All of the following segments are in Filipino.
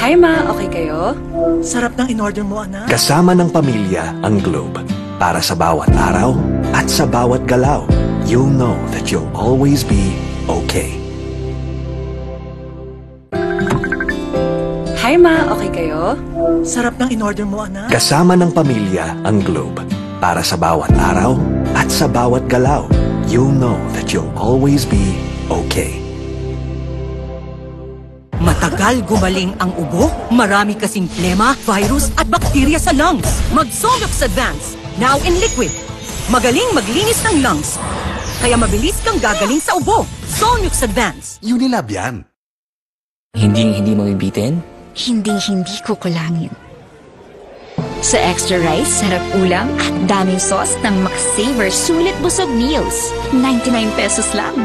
Hi ma, okay kayo? Sarap ng in-order mo, anak. Kasama ng pamilya ang Globe. Para sa bawat araw at sa bawat galaw, you'll know that you'll always be okay. Hi ma, okay kayo? Sarap ng in-order mo, anak. Kasama ng pamilya ang Globe. Para sa bawat araw at sa bawat galaw, you'll know that you'll always be okay. Matagal gumaling ang ubo, marami kasing plema, virus at bakterya sa lungs. Mag-Solux Advance, now in liquid. Magaling maglinis ng lungs, kaya mabilis kang gagaling sa ubo. Solux Advance. Unilab yan. Hindi mo bibitin? Hindi ko kulangin. Sa extra rice, sarap ulam at daming sauce ng McSaver Sulit Busog Meals. 99 pesos lang.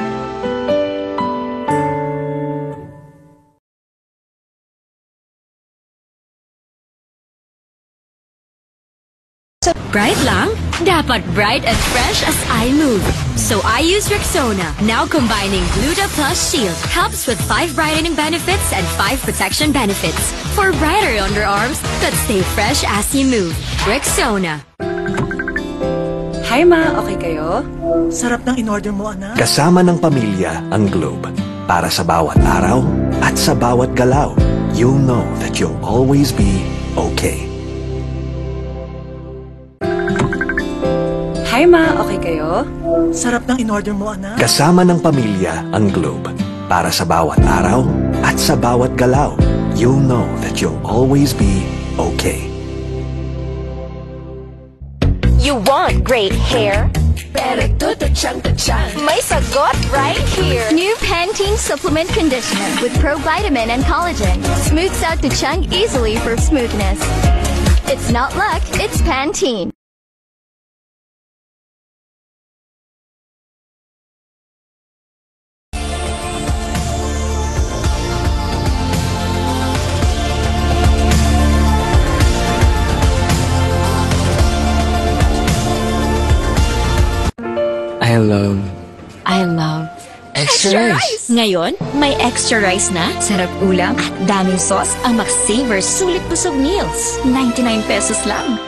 Bright lang? Dapat bright and fresh as I move. So I use Rexona, now combining Gluta Plus Shield. Helps with 5 brightening benefits and 5 protection benefits. For brighter underarms that stay fresh as you move. Rexona. Hi ma, okay kayo? Sarap ng in-order mo, anak. Kasama ng pamilya ang Globe. Para sa bawat araw at sa bawat galaw, you'll know that you'll always be okay. Hi ma, okay kayo? Sarap ng in-order mo, anak. Kasama ng pamilya ang Globe. Para sa bawat araw at sa bawat galaw, you'll know that you'll always be okay. You want great hair? Pero tutuchang-tuchang. May sagot right here. New Pantene Supplement Conditioner with provitamin and collagen. Smooths out tuchang easily for smoothness. It's not luck, it's Pantene. I love Extra rice. Ngayon, may extra rice na, sarap ulam at daming sauce ang McSaver Sulit Busog Meals. 99 pesos lang.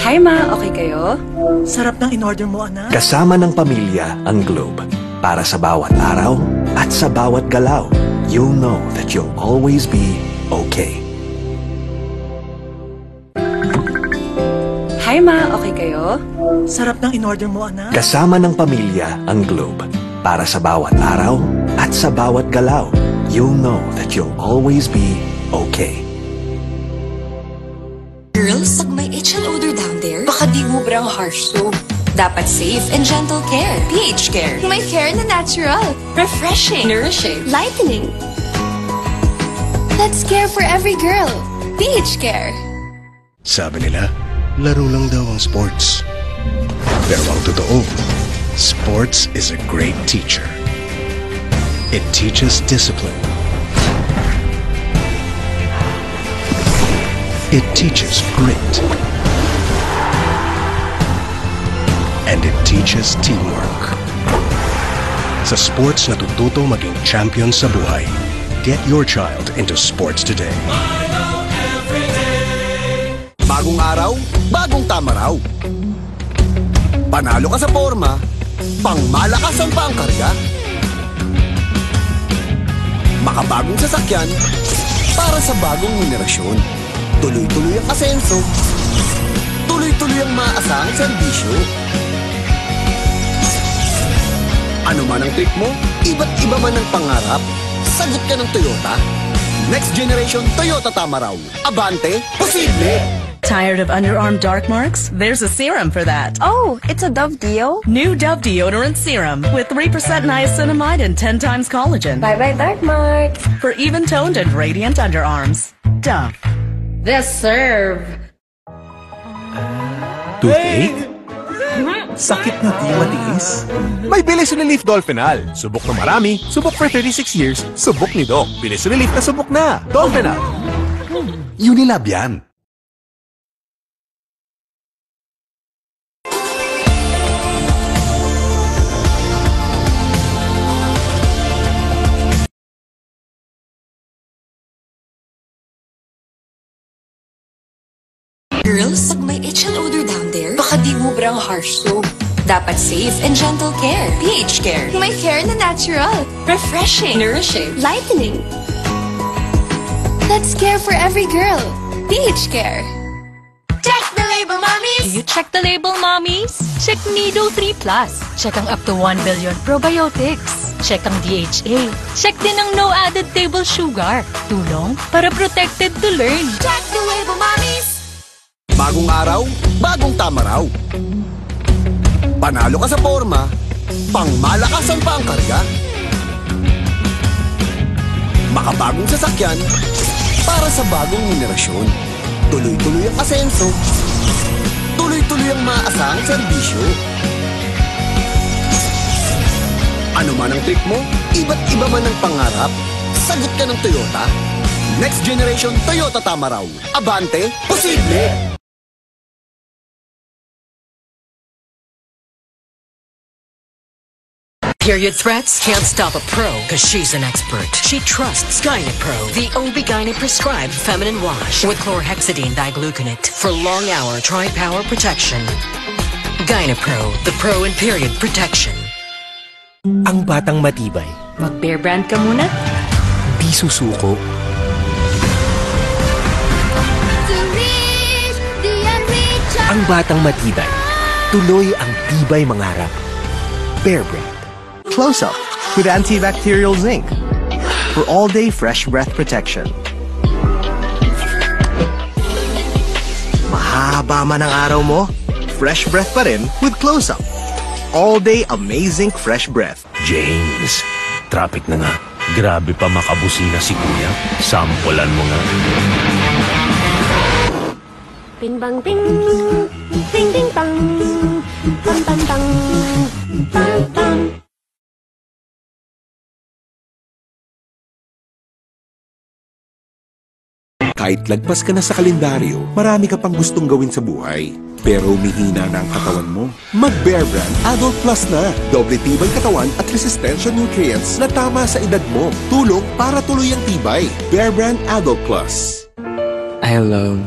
Hi ma, okay kayo? Sarap ng in-order mo, anak. Kasama ng pamilya ang Globe. Para sa bawat araw at sa bawat galaw, you'll know that you'll always be okay. Hi ma, okay kayo? Sarap ng in-order mo, anak. Kasama ng pamilya ang Globe. Para sa bawat araw at sa bawat galaw, you'll know that you'll always be okay. Girls, pag may itch and odor down there, baka di mo brang harsh soap. Dapat safe and gentle care. pH Care. May care na natural. Refreshing. Nourishing. Lightening. That's care for every girl. pH Care. Sabi nila, laro lang daw ang sports. Pero ang totoo, sports is a great teacher. It teaches discipline. It teaches grit. And it teaches teamwork. Sa sports natututo maging champion sa buhay. Get your child into sports today. Bagong araw, bagong tama raw. Panalo ka sa forma, pangmalakasan pa ang karga. Makabagong sasakyan, para sa bagong henerasyon. Tuloy-tuloy ang asenso, tuloy-tuloy ang maaasahang serbisyo. Ano man ang trip mo, iba't iba man ang pangarap, sagot ka ng Toyota. Next generation Toyota Tamaraw. Abante, posible! Tired of underarm dark marks? There's a serum for that. Oh, it's a Dove Deo? New Dove Deodorant Serum with 3% niacinamide and 10 times collagen. Bye-bye dark marks. For even-toned and radiant underarms. Dove. The serve. Toothache? Sakit na di matiis? May Bilis Relief Dolphinal. Subok na marami, subok for 36 years, subok ni Doc. Bilis Relief na subok na. Dolphinal. Unilab yan. Girls, pag may itch and odor down there, baka di mubrang harsh soap. Dapat safe and gentle care. pH Care. May care na natural. Refreshing. Nourishing. Lightening. That's care for every girl. pH Care. Check the label, mommies! You check the label, mommies? Check Nido 3 Plus. Check ang up to 1 billion probiotics. Check ang DHA. Check din ang no added table sugar. Tulong para protected to learn. Check the label, mommies! Bagong araw, bagong tama raw. Panalo ka sa forma, pangmalakasan pa ang karga. Makabagong sasakyan, para sa bagong henerasyon. Tuloy-tuloy ang asenso, tuloy-tuloy ang maaasahang serbisyo. Ano man ang trip mo, iba't iba man ang pangarap, sagot ka ng Toyota. Next generation Toyota tama raw. Abante, posible! Period threats can't stop a pro because she's an expert. She trusts GynaPro, the OB-GYN prescribed feminine wash with chlorhexidine digluconate for long-hour tri-power protection. GynaPro, the pro in period protection. Ang batang matibay. Mag-Bear Brand ka muna? Di susuko. Ang batang matibay. Tuloy ang tibay mangarap. Bear Brand. Close Up with antibacterial zinc for all-day fresh breath protection. Mahaba man ang araw mo, fresh breath pa rin with Close Up. All-day amazing fresh breath. James, traffic na nga. Grabe pa makabusina si Kuya. Sampulan mo nga. Bing bang bing, ding ding bang, bang bang bang, bang bang. Kahit lagpas ka na sa kalendaryo, marami ka pang gustong gawin sa buhay. Pero humihina na ang katawan mo. Mag-Bear Brand Adult Plus na. Doble tibay katawan at resistensya nutrients na tama sa edad mo. Tulong para tuloy ang tibay. Bear Brand Adult Plus. I love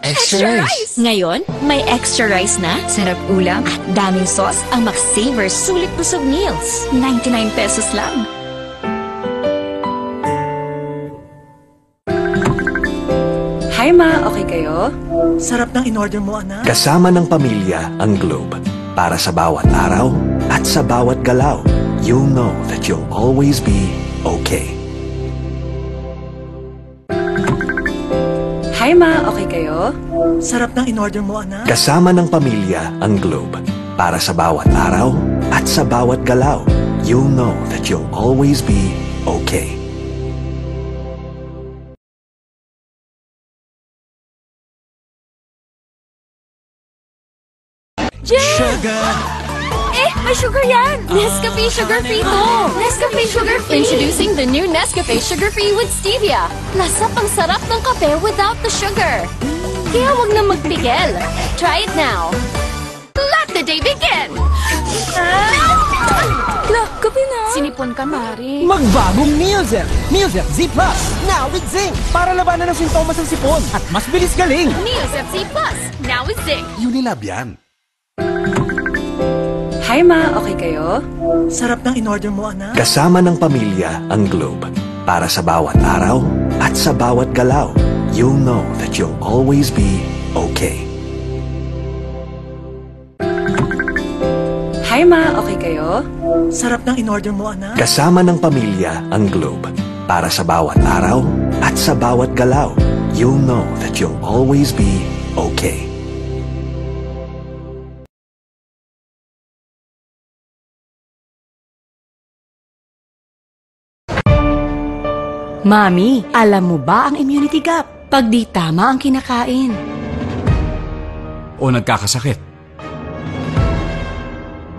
Extra rice! Ngayon, may extra rice na, sarap ulam at daming sauce ang McSaver Sulit Busog Meals. 99 pesos lang. Hi ma, okay kayo? Sarap ng in-order mo, anak. Kasama ng pamilya ang Globe. Para sa bawat araw at sa bawat galaw, you'll know that you'll always be okay. Hi ma, okay kayo? Sarap ng in-order mo, anak. Kasama ng pamilya ang Globe. Para sa bawat araw at sa bawat galaw, you'll know that you'll always be okay. Sugar! May sugar yan! Nescafe Sugar Free to! Nescafe Sugar Free! Introducing the new Nescafe Sugar Free with Stevia. Lasa pang sarap ng kape without the sugar. Kaya wag na magpigil. Try it now. Let the day begin! Kape na! Sinipon ka, Mari. Magbagong Neozer! Neozer Z Plus! Now with zinc! Para labanan ang sintomas ng sipon at mas bilis galing! Neozer Z Plus! Now with zinc! Unilab yan. Hi ma, okay kayo? Sarap ng in-order mo, anak. Kasama ng pamilya ang Globe. Para sa bawat araw at sa bawat galaw, you'll know that you'll always be okay. Hi ma, okay kayo? Sarap ng in-order mo, anak. Kasama ng pamilya ang Globe. Para sa bawat araw at sa bawat galaw, you'll know that you'll always be okay. Mami, alam mo ba ang immunity gap? Pag di tama ang kinakain. O nagkakasakit.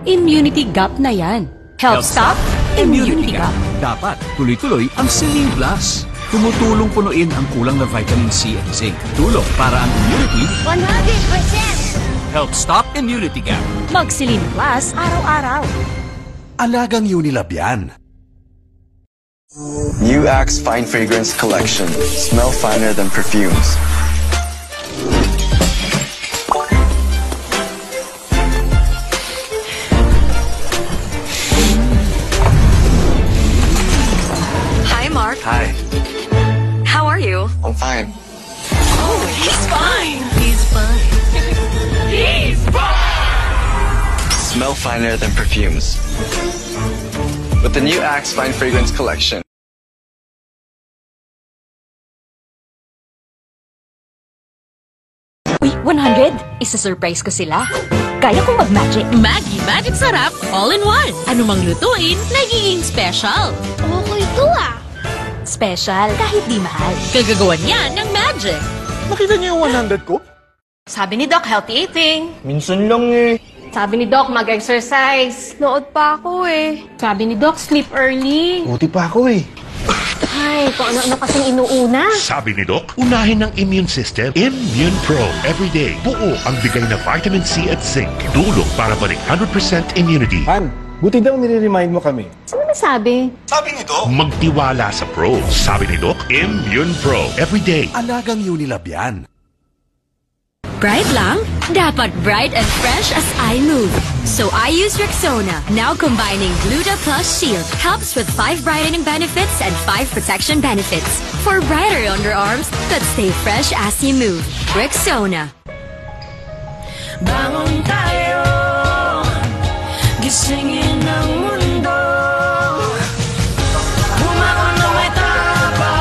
Immunity gap na yan. Health Stop, Immunity Gap. Dapat tuloy-tuloy ang Celine Plus. Tumutulong punuin ang kulang na vitamin C at zinc. Tulong para ang immunity 100%! Health Stop Immunity Gap. Mag-Celine Plus araw-araw. Alagang Unilab yan. New Axe Fine Fragrance Collection. Smell finer than perfumes. kayo? I'm fine. Oh, he's fine. He's fine. He's fine. Smell finer than perfumes. With the new Axe Fine Fragrance Collection. Uy, 100! Isa-surprise ko sila. Kaya kong mag-magic. Maggie Magic Sarap, all-in-one. Anumang lutuin, nagiging special. Okay to ah. Special kahit di mahal. Kagagawan yan ng magic. Nakita niyo yung 100 ko? Sabi ni Doc, healthy eating. Minsan lang eh. Sabi ni Doc, mag-exercise. Nood pa ako eh. Sabi ni Doc, sleep early. Buti pa ako eh. Ay, kung ano-ano kasing inuuna. Sabi ni Doc, unahin ng immune system, Immune Pro. Everyday, buo ang bigay na vitamin C at zinc. Tulong para balik 100% immunity. Han, buti daw nire-remind mo kami. Sino nasabi? Sabi ni Doc, magtiwala sa Pro. Sabi ni Doc, Immune Pro. Everyday. Alagang Unilab yan. Bright lang? Dapat bright and fresh as I move. So I use Rexona, now combining Gluta Plus Shield. Helps with 5 brightening benefits and 5 protection benefits. For brighter underarms that stay fresh as you move. Rexona. Bangon tayo, gisingin ang mundo. Bumangon na may tapa,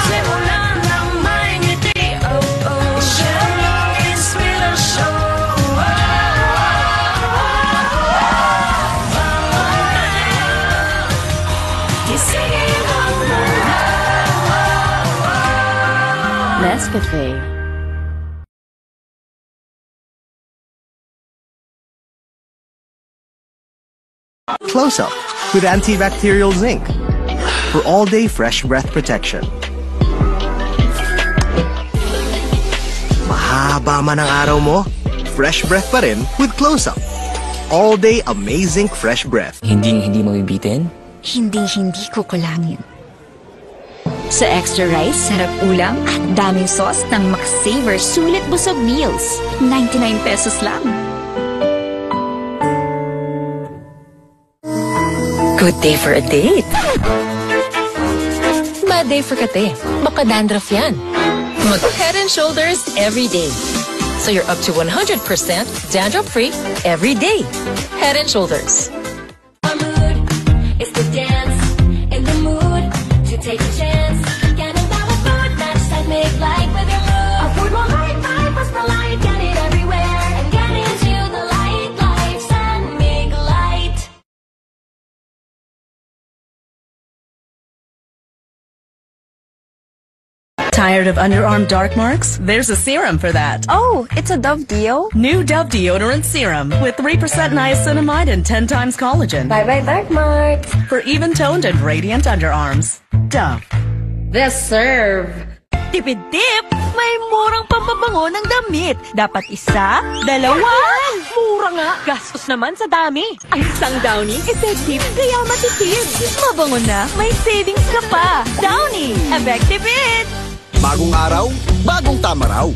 simulan ng may ngiti. Oh, oh, share ng inspirasyon. Bangon tayo, gisingin ang mundo. Nescafe. Close Up with antibacterial zinc for all-day fresh breath protection. Mahaba man ang araw mo, fresh breath pa rin with Close Up. All-day amazing fresh breath. Hindi mabibitin? Hindi ko kulangin. Sa extra rice, sarap ulam at daming sauce ng McSaver Sulit Busog Meals. 99 pesos lang. Good day for a date. Bad day for kate. Baka dandruff yan. Mag Head and Shoulders every day. So you're up to 100% dandruff-free every day. Head and Shoulders. It's the dance in the mood to take a chance. Ganun bawat food match that make life with your mood. A food more light, was the light, get it everywhere. And get into the light, lights and make light. Tired of underarm dark marks? There's a serum for that. Oh, it's a Dove Deo? New Dove Deodorant Serum with 3% niacinamide and 10 times collagen. Bye-bye dark marks. For even-toned and radiant underarms. Dove. The Serve. Tipid-tip! May murang pambabango ng damit. Dapat isa, dalawa. Mura nga. Gastos naman sa dami. Ang isang Downy, effective, kaya matipid. Mabango na, may savings ka pa. Downy, effective it! Bagong araw, bagong tama raw.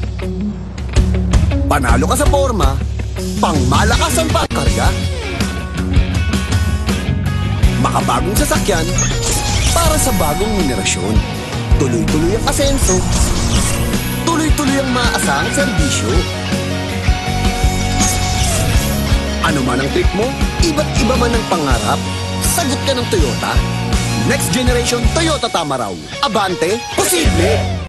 Panalo ka sa forma, pangmalakas ang pagkarga. Makabagong sasakyan, para sa bagong henerasyon. Tuloy-tuloy ang asenso, tuloy-tuloy ang maaasahang serbisyo. Ano man ang trip mo, iba't iba man ang pangarap, sagot ka ng Toyota. Next generation Toyota Tamaraw. Abante, posible!